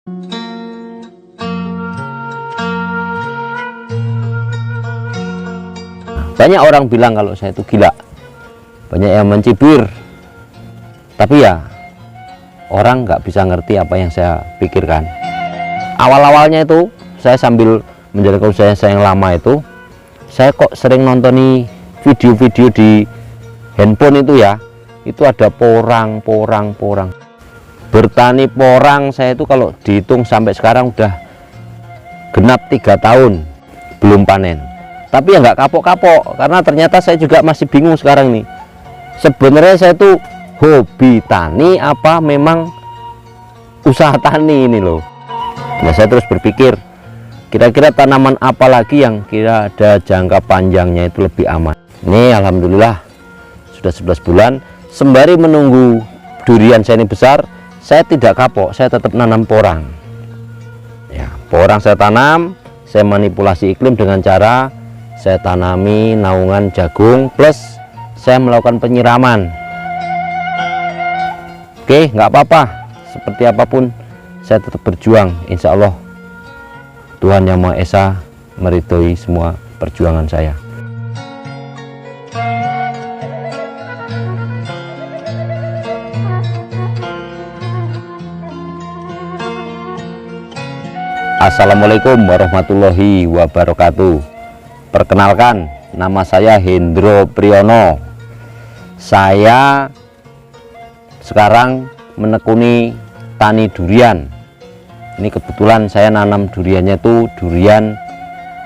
Banyak orang bilang kalau saya itu gila, banyak yang mencibir, tapi ya orang nggak bisa ngerti apa yang saya pikirkan. Awal-awalnya itu saya sambil menjalankan usaha saya yang lama itu, saya kok sering nontoni video-video di handphone itu ya, itu ada porang. Bertani porang saya itu kalau dihitung sampai sekarang udah genap 3 tahun belum panen. Tapi ya nggak kapok-kapok, karena ternyata saya juga masih bingung sekarang nih. Sebenarnya saya tuh hobi tani apa memang usaha tani ini loh. Nah, saya terus berpikir, kira-kira tanaman apa lagi yang kira ada jangka panjangnya itu lebih aman. Ini alhamdulillah sudah 11 bulan, sembari menunggu durian saya ini besar, saya tidak kapok, saya tetap nanam porang. Ya, porang saya tanam, saya manipulasi iklim dengan cara saya tanami naungan jagung plus saya melakukan penyiraman. Oke, nggak apa-apa, seperti apapun saya tetap berjuang. Insya Allah Tuhan Yang Maha Esa meridhoi semua perjuangan saya. Assalamualaikum warahmatullahi wabarakatuh. Perkenalkan, nama saya Hendro Priyono. Saya sekarang menekuni tani durian. Ini kebetulan saya nanam duriannya itu durian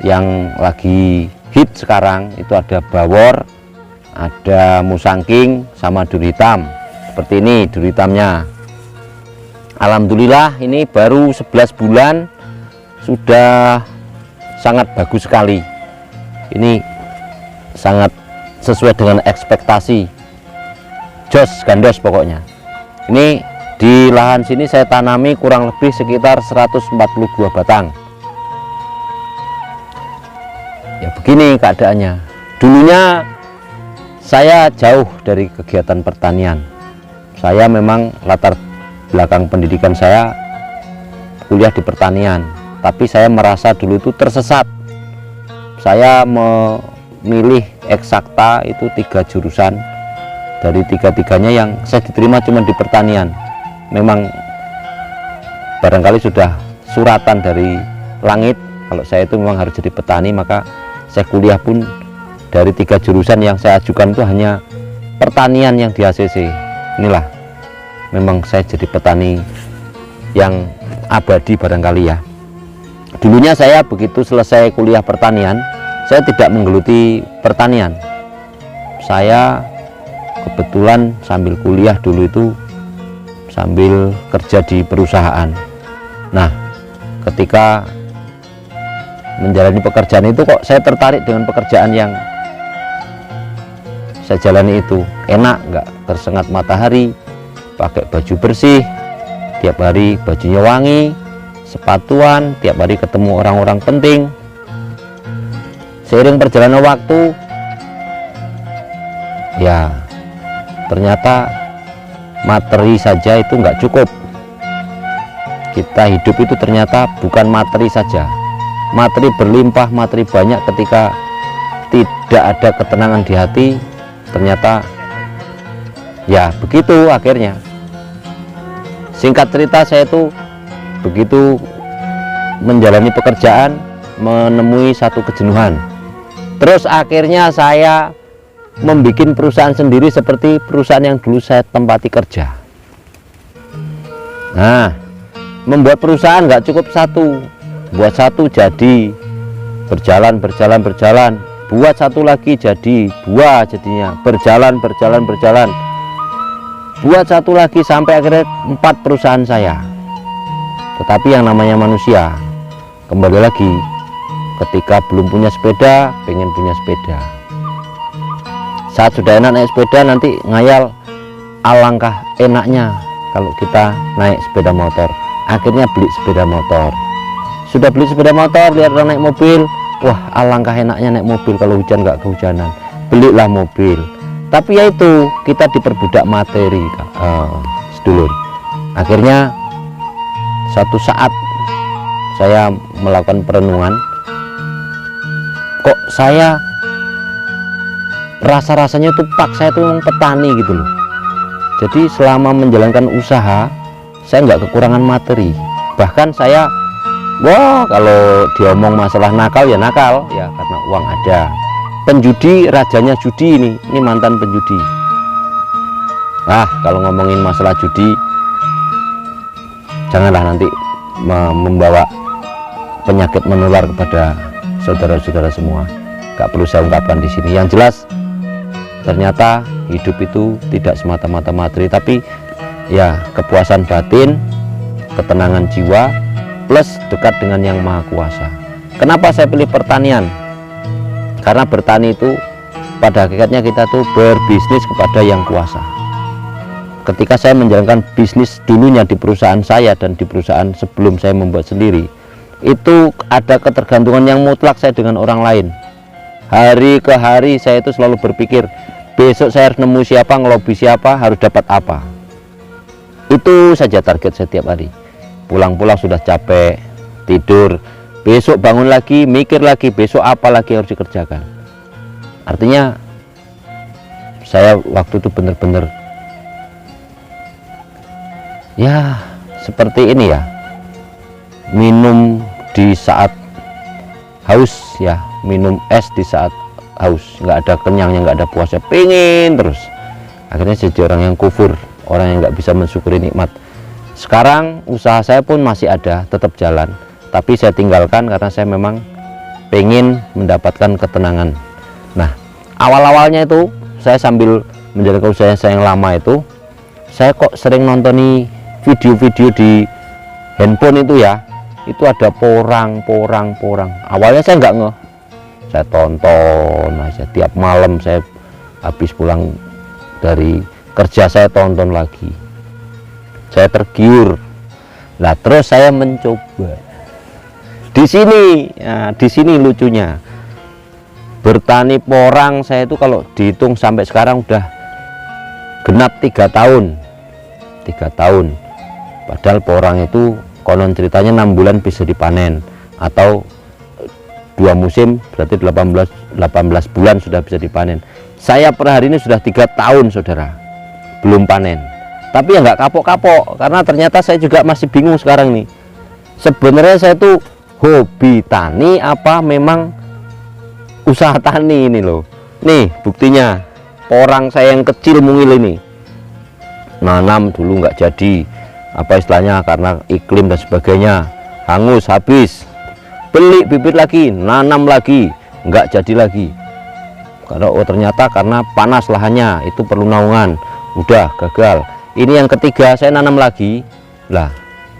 yang lagi hit sekarang. Itu ada bawor, ada musangking, sama duri hitam. Seperti ini duri hitamnya. Alhamdulillah ini baru 11 bulan sudah sangat bagus sekali. Ini sangat sesuai dengan ekspektasi, jos gandos pokoknya. Ini di lahan sini saya tanami kurang lebih sekitar 142 batang. Ya begini keadaannya. Dulunya saya jauh dari kegiatan pertanian. Saya memang latar belakang pendidikan saya kuliah di pertanian, tapi saya merasa dulu itu tersesat. Saya memilih eksakta itu 3 jurusan, dari 3-tiganya yang saya diterima cuma di pertanian. Memang barangkali sudah suratan dari langit kalau saya itu memang harus jadi petani, maka saya kuliah pun dari 3 jurusan yang saya ajukan itu hanya pertanian yang di ACC. Inilah memang saya jadi petani yang abadi barangkali ya. Dulunya saya begitu selesai kuliah pertanian, saya tidak menggeluti pertanian. Saya kebetulan sambil kuliah dulu itu sambil kerja di perusahaan. Nah, ketika menjalani pekerjaan itu kok saya tertarik dengan pekerjaan yang saya jalani itu. Enak, nggak tersengat matahari, pakai baju bersih, tiap hari bajunya wangi, sepatuan, tiap hari ketemu orang-orang penting. Seiring perjalanan waktu, ya ternyata materi saja itu nggak cukup. Kita hidup itu ternyata bukan materi saja. Materi berlimpah, materi banyak, ketika tidak ada ketenangan di hati, ternyata ya begitu akhirnya. Singkat cerita, saya itu begitu menjalani pekerjaan menemui satu kejenuhan. Terus akhirnya saya membuat perusahaan sendiri seperti perusahaan yang dulu saya tempati kerja. Nah, membuat perusahaan nggak cukup satu, buat satu jadi berjalan, buat satu lagi jadi 2 jadinya, berjalan, buat satu lagi sampai akhirnya 4 perusahaan saya. Tetapi yang namanya manusia, kembali lagi, ketika belum punya sepeda, pengen punya sepeda. Saat sudah enak naik sepeda, nanti ngayal alangkah enaknya kalau kita naik sepeda motor. Akhirnya beli sepeda motor. Sudah beli sepeda motor, lihat orang naik mobil, wah alangkah enaknya naik mobil, kalau hujan nggak kehujanan. Belilah mobil. Tapi ya itu, kita diperbudak materi, sedulur. Akhirnya Satu saat saya melakukan perenungan, kok saya rasa-rasanya tuh saya tuh memang petani gitu loh. Jadi selama menjalankan usaha saya nggak kekurangan materi. Bahkan saya, wah, kalau diomong masalah nakal ya nakal ya, karena uang ada. Penjudi, rajanya judi, ini mantan penjudi. Kalau ngomongin masalah judi, janganlah nanti membawa penyakit menular kepada saudara-saudara semua. Gak perlu saya ungkapkan di sini. Yang jelas, ternyata hidup itu tidak semata-mata materi, tapi ya kepuasan batin, ketenangan jiwa, plus dekat dengan Yang Maha Kuasa. Kenapa saya pilih pertanian? Karena bertani itu pada hakikatnya kita tuh berbisnis kepada Yang Kuasa. Ketika saya menjalankan bisnis dulunya di perusahaan saya dan di perusahaan sebelum saya membuat sendiri, itu ada ketergantungan yang mutlak saya dengan orang lain. Hari ke hari saya itu selalu berpikir, besok saya harus nemu siapa, ngelobi siapa, harus dapat apa. Itu saja target setiap hari. Pulang-pulang sudah capek, tidur, besok bangun lagi, mikir lagi, besok apa lagi harus dikerjakan. Artinya saya waktu itu benar-benar ya seperti ini ya, minum di saat haus ya, minum es di saat haus, nggak ada kenyangnya, nggak ada puasnya, pengen terus. Akhirnya jadi orang yang kufur, orang yang nggak bisa mensyukuri nikmat. Sekarang usaha saya pun masih ada, tetap jalan, tapi saya tinggalkan karena saya memang pengen mendapatkan ketenangan. Nah, awal-awalnya itu saya sambil menjalankan usaha saya yang lama itu, saya kok sering nontoni video-video di handphone itu ya, itu ada porang. Awalnya saya nggak ngeh, saya tonton aja tiap malam. Saya habis pulang dari kerja saya tonton lagi, saya tergiur. Nah, terus saya mencoba di sini. Nah, di sini lucunya, bertani porang saya itu kalau dihitung sampai sekarang udah genap 3 tahun. Padahal porang itu konon ceritanya 6 bulan bisa dipanen, atau 2 musim berarti 18 bulan sudah bisa dipanen. Saya per hari ini sudah 3 tahun saudara belum panen, tapi ya nggak kapok-kapok, karena ternyata saya juga masih bingung sekarang nih, sebenarnya saya tuh hobi tani apa memang usaha tani. Ini loh, nih buktinya, porang saya yang kecil mungil ini, nanam dulu nggak jadi, apa istilahnya, karena iklim dan sebagainya, hangus habis, beli bibit lagi, nanam lagi, nggak jadi lagi, karena ternyata karena panas lahannya, itu perlu naungan, udah gagal. Ini yang ketiga saya nanam lagi lah,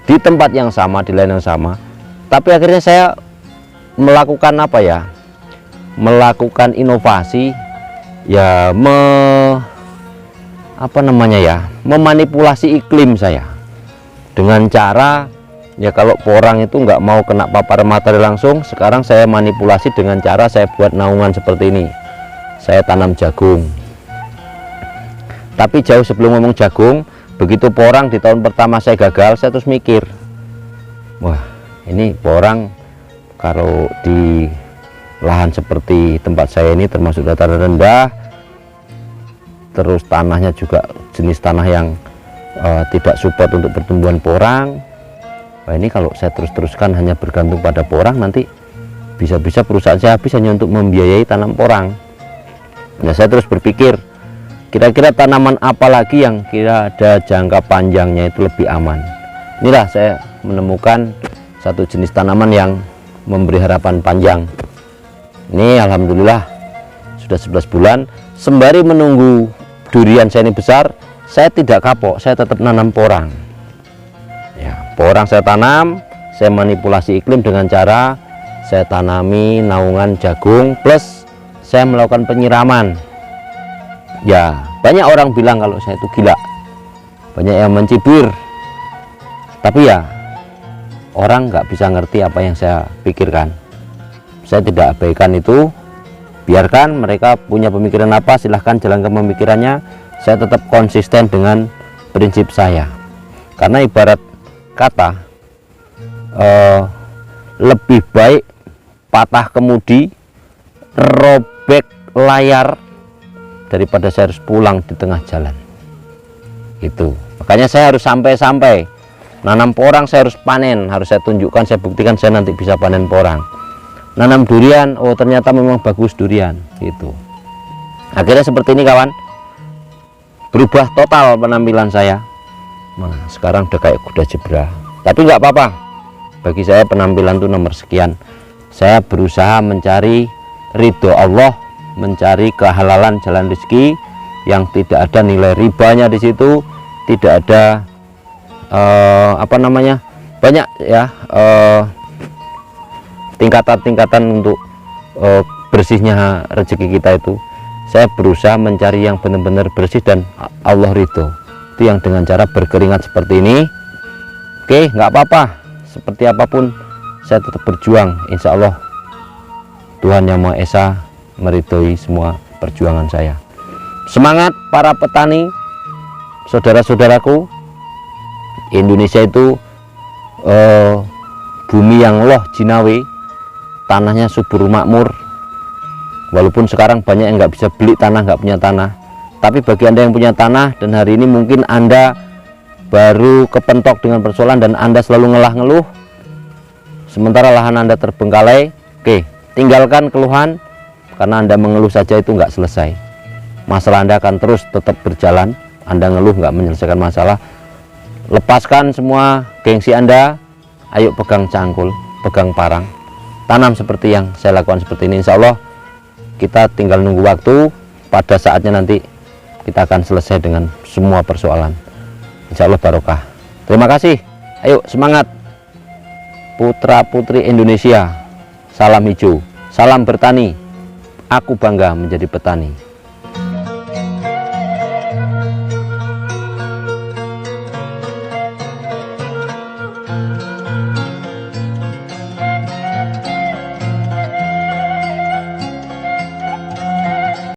di tempat yang sama, di lain yang sama, tapi akhirnya saya melakukan apa ya, melakukan inovasi ya, memanipulasi iklim saya dengan cara ya, kalau porang itu nggak mau kena paparan matahari langsung, sekarang saya manipulasi dengan cara saya buat naungan seperti ini. Saya tanam jagung, tapi jauh sebelum ngomong jagung, begitu porang di tahun pertama saya gagal, saya terus mikir, wah ini porang kalau di lahan seperti tempat saya ini, termasuk dataran rendah, terus tanahnya juga jenis tanah yang tidak support untuk pertumbuhan porang. Wah, ini kalau saya terus-teruskan hanya bergantung pada porang, nanti bisa-bisa perusahaan saya habis hanya untuk membiayai tanam porang. Nah, saya terus berpikir, kira-kira tanaman apa lagi yang kira ada jangka panjangnya itu lebih aman. Inilah saya menemukan satu jenis tanaman yang memberi harapan panjang. Ini alhamdulillah sudah 11 bulan, sembari menunggu durian saya ini besar, saya tidak kapok, saya tetap nanam porang ya. Porang saya tanam, saya manipulasi iklim dengan cara saya tanami naungan jagung, plus saya melakukan penyiraman ya. Banyak orang bilang kalau saya itu gila, banyak yang mencibir, tapi ya orang nggak bisa ngerti apa yang saya pikirkan. Saya tidak abaikan itu, biarkan mereka punya pemikiran apa, silahkan jalankan pemikirannya. Saya tetap konsisten dengan prinsip saya, karena ibarat kata lebih baik patah kemudi, robek layar, daripada saya harus pulang di tengah jalan. Itu makanya saya harus sampai nanam porang, saya harus panen, harus saya tunjukkan, saya buktikan saya nanti bisa panen porang. Nanam durian, oh ternyata memang bagus durian. Gitu. Akhirnya seperti ini kawan, berubah total penampilan saya. Nah, sekarang udah kayak kuda zebra, tapi nggak apa-apa. Bagi saya penampilan itu nomor sekian. Saya berusaha mencari ridho Allah, mencari kehalalan jalan rezeki yang tidak ada nilai ribanya di situ, tidak ada banyak ya tingkatan-tingkatan untuk bersihnya rezeki kita itu. Saya berusaha mencari yang benar-benar bersih dan Allah ridho. Itu yang dengan cara berkeringat seperti ini. Oke, nggak apa-apa, seperti apapun saya tetap berjuang. Insya Allah Tuhan Yang Maha Esa meridhoi semua perjuangan saya. Semangat para petani, saudara-saudaraku. Indonesia itu bumi yang loh jinawi, tanahnya subur makmur. Walaupun sekarang banyak yang nggak bisa beli tanah, nggak punya tanah, tapi bagi Anda yang punya tanah dan hari ini mungkin Anda baru kepentok dengan persoalan dan Anda selalu ngeluh, sementara lahan Anda terbengkalai, oke, tinggalkan keluhan, karena Anda mengeluh saja itu nggak selesai. Masalah Anda akan terus tetap berjalan. Anda ngeluh nggak menyelesaikan masalah. Lepaskan semua gengsi Anda, ayo pegang cangkul, pegang parang, tanam seperti yang saya lakukan seperti ini. Insya Allah kita tinggal nunggu waktu, pada saatnya nanti kita akan selesai dengan semua persoalan. Insya Allah barokah. Terima kasih, ayo semangat putra putri Indonesia. Salam hijau, salam bertani. Aku bangga menjadi petani.